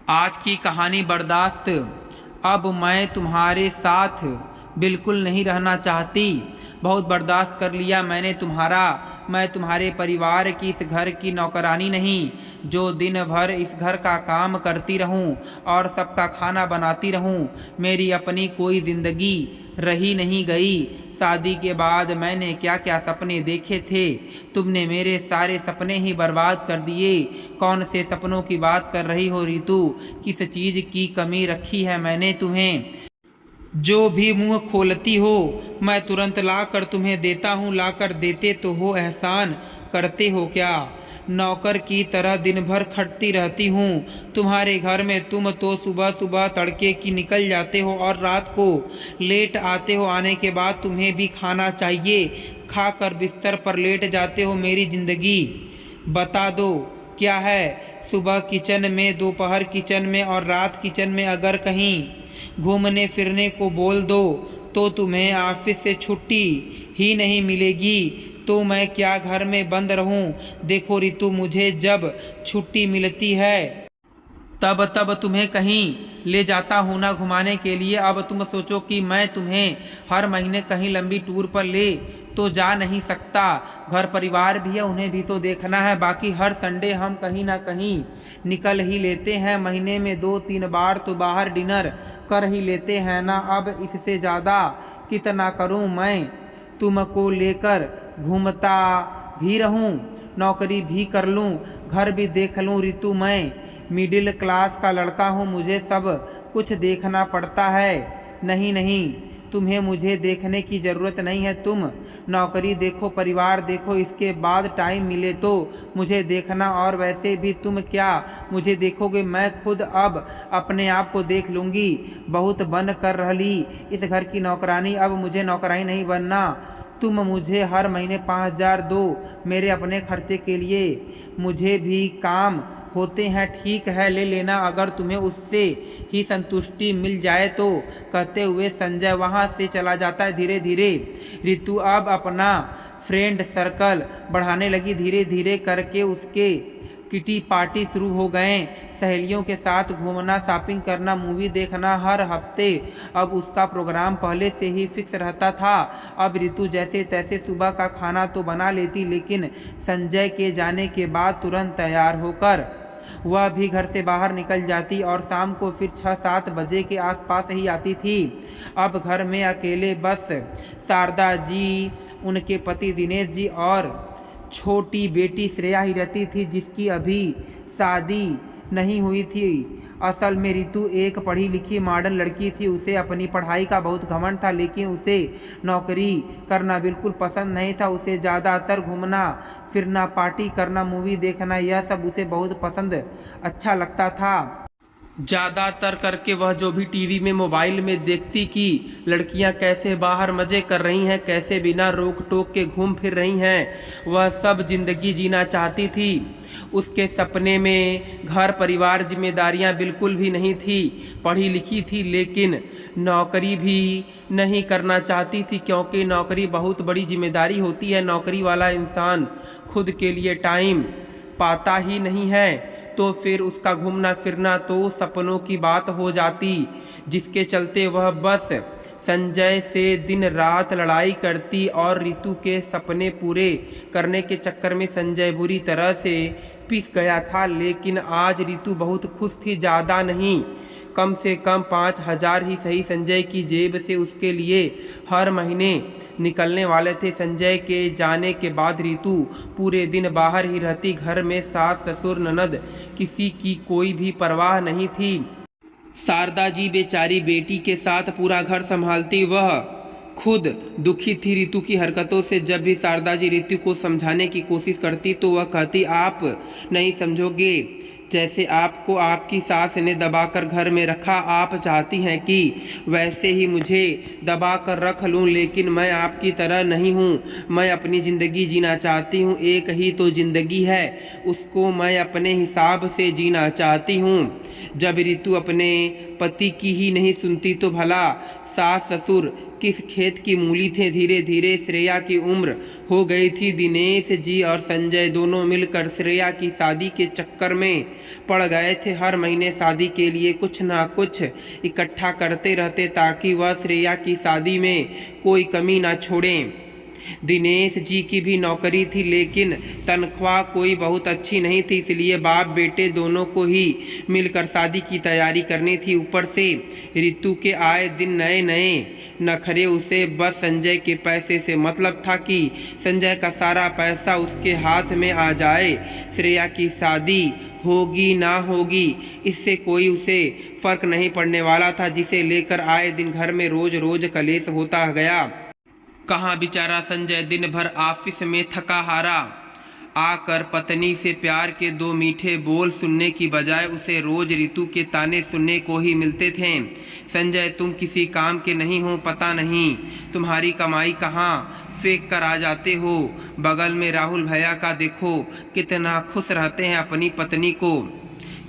आज की कहानी बर्दाश्त। अब मैं तुम्हारे साथ बिल्कुल नहीं रहना चाहती। बहुत बर्दाश्त कर लिया मैंने तुम्हारा। मैं तुम्हारे परिवार की, इस घर की नौकरानी नहीं, जो दिन भर इस घर का काम करती रहूं और सबका खाना बनाती रहूं। मेरी अपनी कोई ज़िंदगी रही नहीं गई। शादी के बाद मैंने क्या क्या सपने देखे थे, तुमने मेरे सारे सपने ही बर्बाद कर दिए। कौन से सपनों की बात कर रही हो रितु? किस चीज़ की कमी रखी है मैंने तुम्हें? जो भी मुंह खोलती हो मैं तुरंत ला कर तुम्हें देता हूँ। ला कर देते तो हो, एहसान करते हो क्या? नौकर की तरह दिन भर खटती रहती हूँ तुम्हारे घर में। तुम तो सुबह सुबह तड़के की निकल जाते हो और रात को लेट आते हो। आने के बाद तुम्हें भी खाना चाहिए, खाकर बिस्तर पर लेट जाते हो। मेरी ज़िंदगी बता दो क्या है? सुबह किचन में, दोपहर किचन में और रात किचन में। अगर कहीं घूमने फिरने को बोल दो तो तुम्हें ऑफिस से छुट्टी ही नहीं मिलेगी। तो मैं क्या घर में बंद रहूं? देखो रितु, मुझे जब छुट्टी मिलती है तब तब तुम्हें कहीं ले जाता हूँ ना घुमाने के लिए। अब तुम सोचो कि मैं तुम्हें हर महीने कहीं लंबी टूर पर ले तो जा नहीं सकता। घर परिवार भी है, उन्हें भी तो देखना है। बाकी हर संडे हम कहीं ना कहीं निकल ही लेते हैं। महीने में 2-3 बार तो बाहर डिनर कर ही लेते हैं ना। अब इससे ज़्यादा कितना करूं मैं? तुमको लेकर घूमता भी रहूं, नौकरी भी कर लूं, घर भी देख लूं। रितु, मैं मिडिल क्लास का लड़का हूं, मुझे सब कुछ देखना पड़ता है। नहीं नहीं, तुम्हें मुझे देखने की ज़रूरत नहीं है। तुम नौकरी देखो, परिवार देखो, इसके बाद टाइम मिले तो मुझे देखना। और वैसे भी तुम क्या मुझे देखोगे? मैं खुद अब अपने आप को देख लूँगी। बहुत बन कर रही इस घर की नौकरानी, अब मुझे नौकरानी नहीं बनना। तुम मुझे हर महीने 5,000 दो मेरे अपने खर्चे के लिए। मुझे भी काम होते हैं, ठीक है, ले लेना अगर तुम्हें उससे ही संतुष्टि मिल जाए तो। कहते हुए संजय वहाँ से चला जाता है। धीरे धीरे रितु अब अपना फ्रेंड सर्कल बढ़ाने लगी। धीरे धीरे करके उसके किटी पार्टी शुरू हो गए। सहेलियों के साथ घूमना, शॉपिंग करना, मूवी देखना हर हफ्ते अब उसका प्रोग्राम पहले से ही फिक्स रहता था। अब रितु जैसे तैसे सुबह का खाना तो बना लेती, लेकिन संजय के जाने के बाद तुरंत तैयार होकर वह भी घर से बाहर निकल जाती और शाम को फिर 6-7 बजे के आसपास ही आती थी। अब घर में अकेले बस शारदा जी, उनके पति दिनेश जी और छोटी बेटी श्रेया ही रहती थी, जिसकी अभी शादी नहीं हुई थी। असल में रितु एक पढ़ी लिखी मॉडर्न लड़की थी। उसे अपनी पढ़ाई का बहुत घमंड था, लेकिन उसे नौकरी करना बिल्कुल पसंद नहीं था। उसे ज़्यादातर घूमना फिरना, पार्टी करना, मूवी देखना, यह सब उसे बहुत पसंद अच्छा लगता था। ज़्यादातर करके वह जो भी टीवी में, मोबाइल में देखती कि लड़कियां कैसे बाहर मज़े कर रही हैं, कैसे बिना रोक टोक के घूम फिर रही हैं, वह सब जिंदगी जीना चाहती थी। उसके सपने में घर परिवार जिम्मेदारियां बिल्कुल भी नहीं थी। पढ़ी लिखी थी लेकिन नौकरी भी नहीं करना चाहती थी, क्योंकि नौकरी बहुत बड़ी जिम्मेदारी होती है। नौकरी वाला इंसान खुद के लिए टाइम पाता ही नहीं है, तो फिर उसका घूमना फिरना तो सपनों की बात हो जाती, जिसके चलते वह बस संजय से दिन रात लड़ाई करती और रितु के सपने पूरे करने के चक्कर में संजय बुरी तरह से पिस गया था। लेकिन आज रितु बहुत खुश थी, ज़्यादा नहीं, कम से कम 5,000 ही सही संजय की जेब से उसके लिए हर महीने निकलने वाले थे। संजय के जाने के बाद रितु पूरे दिन बाहर ही रहती। घर में सास ससुर ननद किसी की कोई भी परवाह नहीं थी। शारदा जी बेचारी बेटी के साथ पूरा घर संभालती, वह खुद दुखी थी रितु की हरकतों से। जब भी शारदा जी रितु को समझाने की कोशिश करती तो वह कहती, आप नहीं समझोगे, जैसे आपको आपकी सास ने दबाकर घर में रखा, आप चाहती हैं कि वैसे ही मुझे दबाकर रख लूं, लेकिन मैं आपकी तरह नहीं हूं। मैं अपनी ज़िंदगी जीना चाहती हूं, एक ही तो ज़िंदगी है, उसको मैं अपने हिसाब से जीना चाहती हूं। जब रितु अपने पति की ही नहीं सुनती तो भला सास ससुर किस खेत की मूली थे। धीरे धीरे श्रेया की उम्र हो गई थी। दिनेश जी और संजय दोनों मिलकर श्रेया की शादी के चक्कर में पड़ गए थे। हर महीने शादी के लिए कुछ ना कुछ इकट्ठा करते रहते ताकि वह श्रेया की शादी में कोई कमी ना छोड़ें। दिनेश जी की भी नौकरी थी, लेकिन तनख्वाह कोई बहुत अच्छी नहीं थी, इसलिए बाप बेटे दोनों को ही मिलकर शादी की तैयारी करनी थी। ऊपर से रितु के आए दिन नए नए नखरे। उसे बस संजय के पैसे से मतलब था कि संजय का सारा पैसा उसके हाथ में आ जाए। श्रेया की शादी होगी ना होगी इससे कोई उसे फर्क नहीं पड़ने वाला था, जिसे लेकर आए दिन घर में रोज रोज कलेश होता गया। कहाँ बेचारा संजय दिन भर ऑफिस में थका हारा आकर पत्नी से प्यार के दो मीठे बोल सुनने की बजाय उसे रोज रितु के ताने सुनने को ही मिलते थे। संजय, तुम किसी काम के नहीं हो, पता नहीं तुम्हारी कमाई कहाँ फेंक कर आ जाते हो। बगल में राहुल भैया का देखो, कितना खुश रहते हैं अपनी पत्नी को।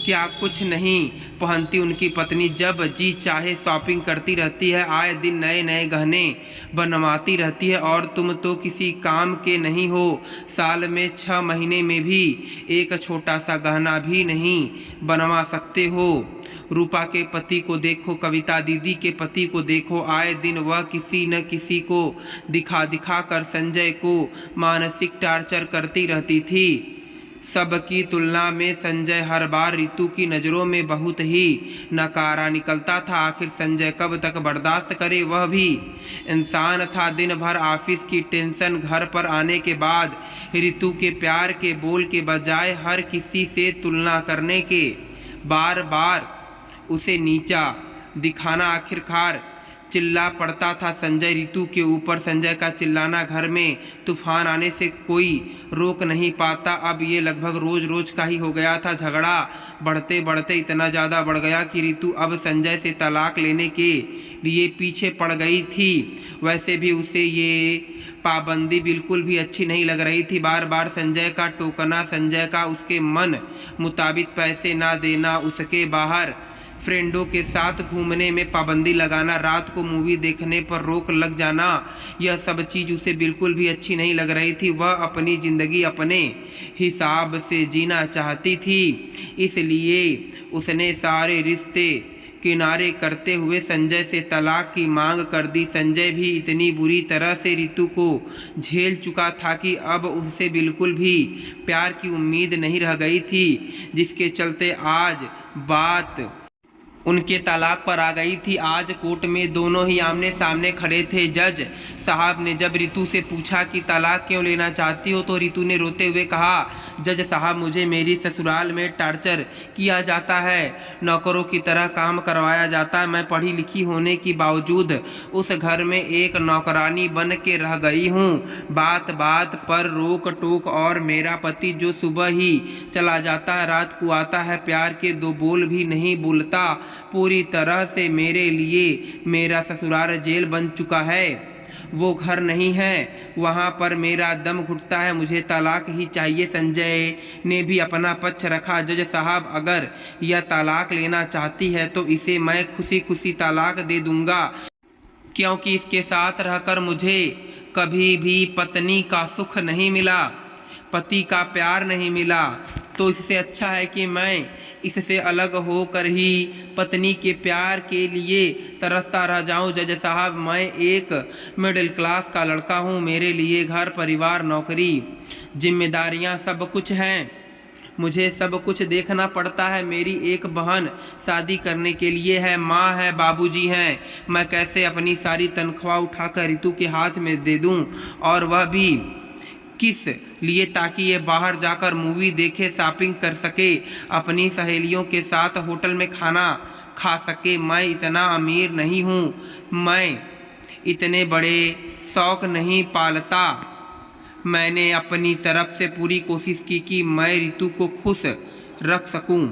क्या कुछ नहीं पहनती उनकी पत्नी, जब जी चाहे शॉपिंग करती रहती है, आए दिन नए नए गहने बनवाती रहती है, और तुम तो किसी काम के नहीं हो। साल में 6 महीने में भी एक छोटा सा गहना भी नहीं बनवा सकते हो। रूपा के पति को देखो, कविता दीदी के पति को देखो, आए दिन वह किसी न किसी को दिखा दिखा कर संजय को मानसिक टार्चर करती रहती थी। सबकी तुलना में संजय हर बार रितु की नज़रों में बहुत ही नकारा निकलता था। आखिर संजय कब तक बर्दाश्त करे, वह भी इंसान था। दिन भर ऑफिस की टेंशन, घर पर आने के बाद रितु के प्यार के बोल के बजाय हर किसी से तुलना करने के, बार बार उसे नीचा दिखाना, आखिरकार चिल्ला पड़ता था संजय रितु के ऊपर। संजय का चिल्लाना घर में तूफान आने से कोई रोक नहीं पाता। अब ये लगभग रोज रोज का ही हो गया था। झगड़ा बढ़ते बढ़ते इतना ज़्यादा बढ़ गया कि रितु अब संजय से तलाक लेने के लिए पीछे पड़ गई थी। वैसे भी उसे ये पाबंदी बिल्कुल भी अच्छी नहीं लग रही थी। बार बार संजय का टोकना, संजय का उसके मन मुताबिक पैसे ना देना, उसके बाहर फ्रेंडों के साथ घूमने में पाबंदी लगाना, रात को मूवी देखने पर रोक लग जाना, यह सब चीज़ उसे बिल्कुल भी अच्छी नहीं लग रही थी। वह अपनी ज़िंदगी अपने हिसाब से जीना चाहती थी, इसलिए उसने सारे रिश्ते किनारे करते हुए संजय से तलाक की मांग कर दी। संजय भी इतनी बुरी तरह से रितु को झेल चुका था कि अब उससे बिल्कुल भी प्यार की उम्मीद नहीं रह गई थी, जिसके चलते आज बात उनके तलाक पर आ गई थी। आज कोर्ट में दोनों ही आमने सामने खड़े थे। जज साहब ने जब रितु से पूछा कि तलाक क्यों लेना चाहती हो, तो रितु ने रोते हुए कहा, जज साहब, मुझे मेरी ससुराल में टार्चर किया जाता है, नौकरों की तरह काम करवाया जाता है। मैं पढ़ी लिखी होने के बावजूद उस घर में एक नौकरानी बन के रह गई हूँ। बात बात पर रोक टोक, और मेरा पति जो सुबह ही चला जाता है, रात को आता है, प्यार के 2 बोल भी नहीं बोलता। पूरी तरह से मेरे लिए मेरा ससुराल जेल बन चुका है। वो घर नहीं है, वहाँ पर मेरा दम घुटता है, मुझे तलाक ही चाहिए। संजय ने भी अपना पक्ष रखा। जज साहब, अगर यह तलाक लेना चाहती है तो इसे मैं खुशी खुशी तलाक दे दूंगा, क्योंकि इसके साथ रहकर मुझे कभी भी पत्नी का सुख नहीं मिला, पति का प्यार नहीं मिला। तो इससे अच्छा है कि मैं इससे अलग होकर ही पत्नी के प्यार के लिए तरसता रह जाऊं। जज साहब, मैं एक मिडिल क्लास का लड़का हूं, मेरे लिए घर परिवार नौकरी जिम्मेदारियां सब कुछ हैं, मुझे सब कुछ देखना पड़ता है। मेरी एक बहन शादी करने के लिए है, माँ है, बाबूजी हैं। मैं कैसे अपनी सारी तनख्वाह उठाकर रितु के हाथ में दे दूं, और वह भी किस लिए? ताकि ये बाहर जाकर मूवी देखे, शॉपिंग कर सके, अपनी सहेलियों के साथ होटल में खाना खा सके। मैं इतना अमीर नहीं हूँ, मैं इतने बड़े शौक नहीं पालता। मैंने अपनी तरफ से पूरी कोशिश की कि मैं रितु को खुश रख सकूं।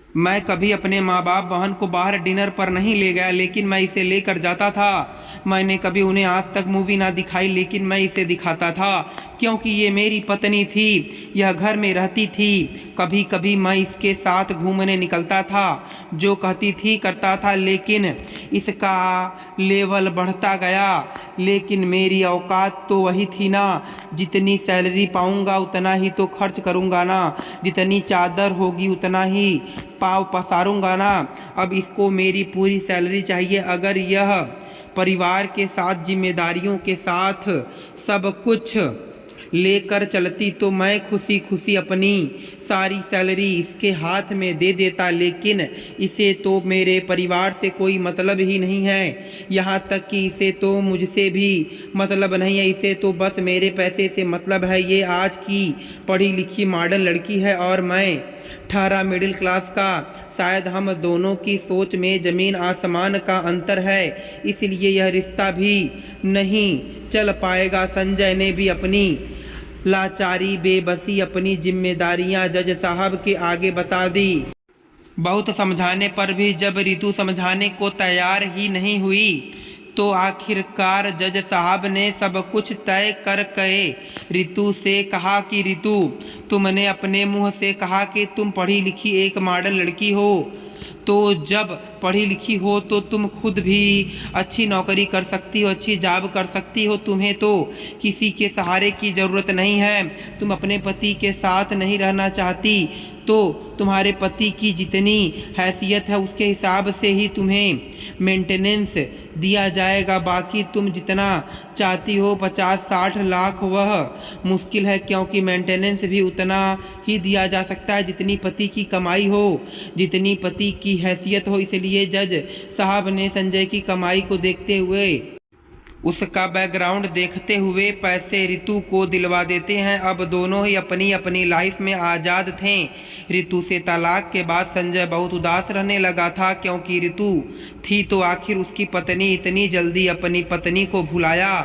मैं कभी अपने माँ बाप बहन को बाहर डिनर पर नहीं ले गया, लेकिन मैं इसे लेकर जाता था। मैंने कभी उन्हें आज तक मूवी ना दिखाई, लेकिन मैं इसे दिखाता था, क्योंकि ये मेरी पत्नी थी, यह घर में रहती थी। कभी कभी मैं इसके साथ घूमने निकलता था, जो कहती थी करता था, लेकिन इसका लेवल बढ़ता गया। लेकिन मेरी औकात तो वही थी ना, जितनी सैलरी पाऊंगा उतना ही तो खर्च करूंगा ना, जितनी चादर होगी उतना ही पाँव पसारूंगा ना। अब इसको मेरी पूरी सैलरी चाहिए। अगर यह परिवार के साथ जिम्मेदारियों के साथ सब कुछ लेकर चलती तो मैं खुशी खुशी अपनी सारी सैलरी इसके हाथ में दे देता, लेकिन इसे तो मेरे परिवार से कोई मतलब ही नहीं है। यहाँ तक कि इसे तो मुझसे भी मतलब नहीं है, इसे तो बस मेरे पैसे से मतलब है। ये आज की पढ़ी लिखी मॉडर्न लड़की है और मैं ठहरा मिडिल क्लास का। शायद हम दोनों की सोच में ज़मीन आसमान का अंतर है, इसलिए यह रिश्ता भी नहीं चल पाएगा। संजय ने भी अपनी लाचारी बेबसी अपनी जिम्मेदारियां जज साहब के आगे बता दी। बहुत समझाने पर भी जब रितु समझाने को तैयार ही नहीं हुई तो आखिरकार जज साहब ने सब कुछ तय कर के रितु से कहा कि रितु, तुमने अपने मुंह से कहा कि तुम पढ़ी लिखी एक मॉडर्न लड़की हो, तो जब पढ़ी लिखी हो तो तुम खुद भी अच्छी नौकरी कर सकती हो, अच्छी जॉब कर सकती हो। तुम्हें तो किसी के सहारे की ज़रूरत नहीं है। तुम अपने पति के साथ नहीं रहना चाहती तो तुम्हारे पति की जितनी हैसियत है उसके हिसाब से ही तुम्हें मेंटेनेंस दिया जाएगा। बाकी तुम जितना चाहती हो 50-60 लाख वह मुश्किल है, क्योंकि मेंटेनेंस भी उतना ही दिया जा सकता है जितनी पति की कमाई हो, जितनी पति की हैसियत हो। इसलिए जज साहब ने संजय की कमाई को देखते हुए, उसका बैकग्राउंड देखते हुए पैसे रितु को दिलवा देते हैं। अब दोनों ही अपनी अपनी लाइफ में आज़ाद थे। रितु से तलाक के बाद संजय बहुत उदास रहने लगा था, क्योंकि रितु थी तो आखिर उसकी पत्नी। इतनी जल्दी अपनी पत्नी को भुलाया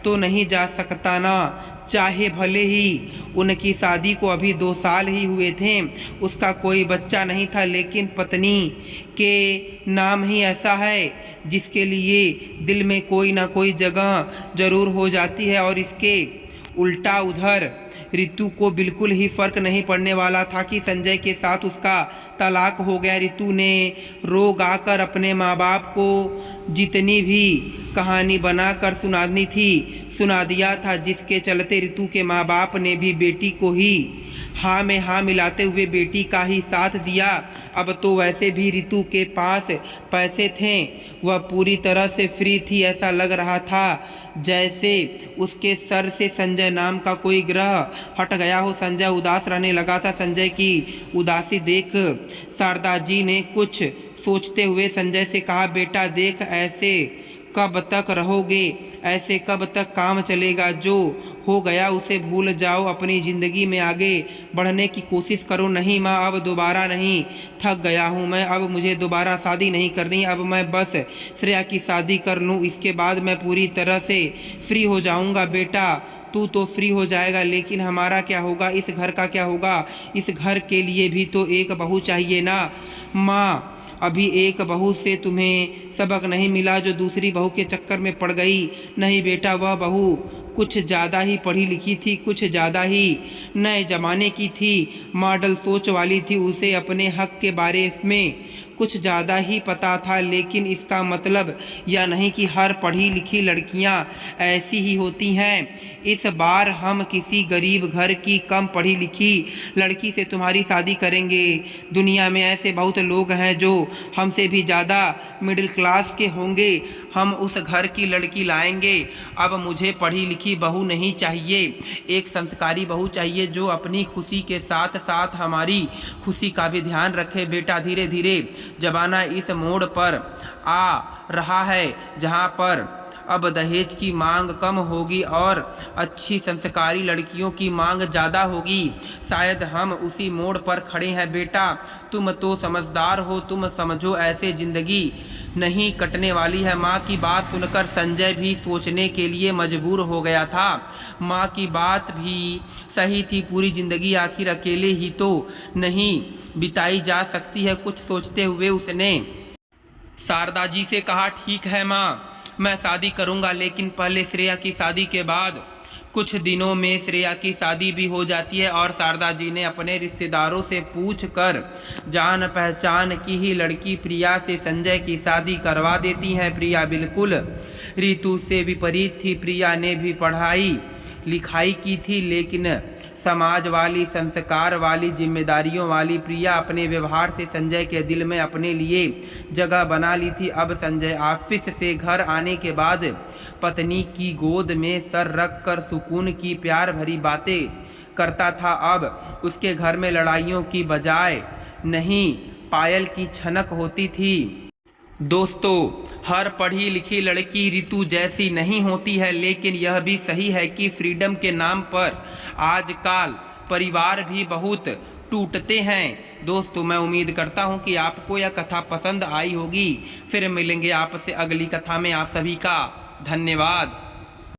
तो नहीं जा सकता ना, चाहे भले ही उनकी शादी को अभी 2 साल ही हुए थे, उसका कोई बच्चा नहीं था, लेकिन पत्नी के नाम ही ऐसा है जिसके लिए दिल में कोई ना कोई जगह जरूर हो जाती है। और इसके उल्टा उधर रितु को बिल्कुल ही फर्क नहीं पड़ने वाला था कि संजय के साथ उसका तलाक हो गया। रितु ने रो गा कर अपने माँ बाप को जितनी भी कहानी बनाकर सुनानी थी सुना दिया था, जिसके चलते रितु के माँ बाप ने भी बेटी को ही हाँ में हाँ मिलाते हुए बेटी का ही साथ दिया। अब तो वैसे भी रितु के पास पैसे थे, वह पूरी तरह से फ्री थी। ऐसा लग रहा था जैसे उसके सर से संजय नाम का कोई ग्रह हट गया हो। संजय उदास रहने लगा था। संजय की उदासी देख शारदा जी ने कुछ सोचते हुए संजय से कहा, बेटा देख, ऐसे कब तक रहोगे, ऐसे कब तक काम चलेगा? जो हो गया उसे भूल जाओ, अपनी ज़िंदगी में आगे बढ़ने की कोशिश करो। नहीं माँ, अब दोबारा नहीं, थक गया हूँ मैं, अब मुझे दोबारा शादी नहीं करनी। अब मैं बस श्रेया की शादी कर लूँ, इसके बाद मैं पूरी तरह से फ्री हो जाऊँगा। बेटा तू तो फ्री हो जाएगा, लेकिन हमारा क्या होगा, इस घर का क्या होगा? इस घर के लिए भी तो एक बहू चाहिए ना माँ। अभी एक बहू से तुम्हें सबक नहीं मिला जो दूसरी बहू के चक्कर में पड़ गई? नहीं बेटा, वह बहू कुछ ज़्यादा ही पढ़ी लिखी थी, कुछ ज़्यादा ही नए ज़माने की थी, मॉडल सोच वाली थी। उसे अपने हक के बारे में कुछ ज़्यादा ही पता था। लेकिन इसका मतलब यह नहीं कि हर पढ़ी लिखी लड़कियां ऐसी ही होती हैं। इस बार हम किसी गरीब घर की कम पढ़ी लिखी लड़की से तुम्हारी शादी करेंगे। दुनिया में ऐसे बहुत लोग हैं जो हमसे भी ज़्यादा मिडिल क्लास के होंगे। हम उस घर की लड़की लाएंगे। अब मुझे पढ़ी लिखी बहू नहीं चाहिए, एक संस्कारी बहू चाहिए जो अपनी खुशी के साथ साथ हमारी खुशी का भी ध्यान रखे। बेटा धीरे धीरे ज़माना इस मोड़ पर आ रहा है जहाँ पर अब दहेज की मांग कम होगी और अच्छी संस्कारी लड़कियों की मांग ज़्यादा होगी। शायद हम उसी मोड़ पर खड़े हैं। बेटा तुम तो समझदार हो, तुम समझो ऐसे ज़िंदगी नहीं कटने वाली है। माँ की बात सुनकर संजय भी सोचने के लिए मजबूर हो गया था। माँ की बात भी सही थी, पूरी जिंदगी आखिर अकेले ही तो नहीं बिताई जा सकती है। कुछ सोचते हुए उसने शारदा जी से कहा, ठीक है माँ, मैं शादी करूँगा, लेकिन पहले श्रेया की शादी के बाद। कुछ दिनों में श्रेया की शादी भी हो जाती है और शारदा जी ने अपने रिश्तेदारों से पूछकर जान पहचान की ही लड़की प्रिया से संजय की शादी करवा देती हैं। प्रिया बिल्कुल ऋतु से विपरीत थी। प्रिया ने भी पढ़ाई लिखाई की थी, लेकिन समाज वाली, संस्कार वाली, जिम्मेदारियों वाली प्रिया अपने व्यवहार से संजय के दिल में अपने लिए जगह बना ली थी। अब संजय ऑफिस से घर आने के बाद पत्नी की गोद में सर रख कर सुकून की प्यार भरी बातें करता था। अब उसके घर में लड़ाइयों की बजाय नहीं पायल की छनक होती थी। दोस्तों, हर पढ़ी लिखी लड़की ऋतु जैसी नहीं होती है, लेकिन यह भी सही है कि फ्रीडम के नाम पर आजकल परिवार भी बहुत टूटते हैं। दोस्तों, मैं उम्मीद करता हूं कि आपको यह कथा पसंद आई होगी। फिर मिलेंगे आपसे अगली कथा में। आप सभी का धन्यवाद।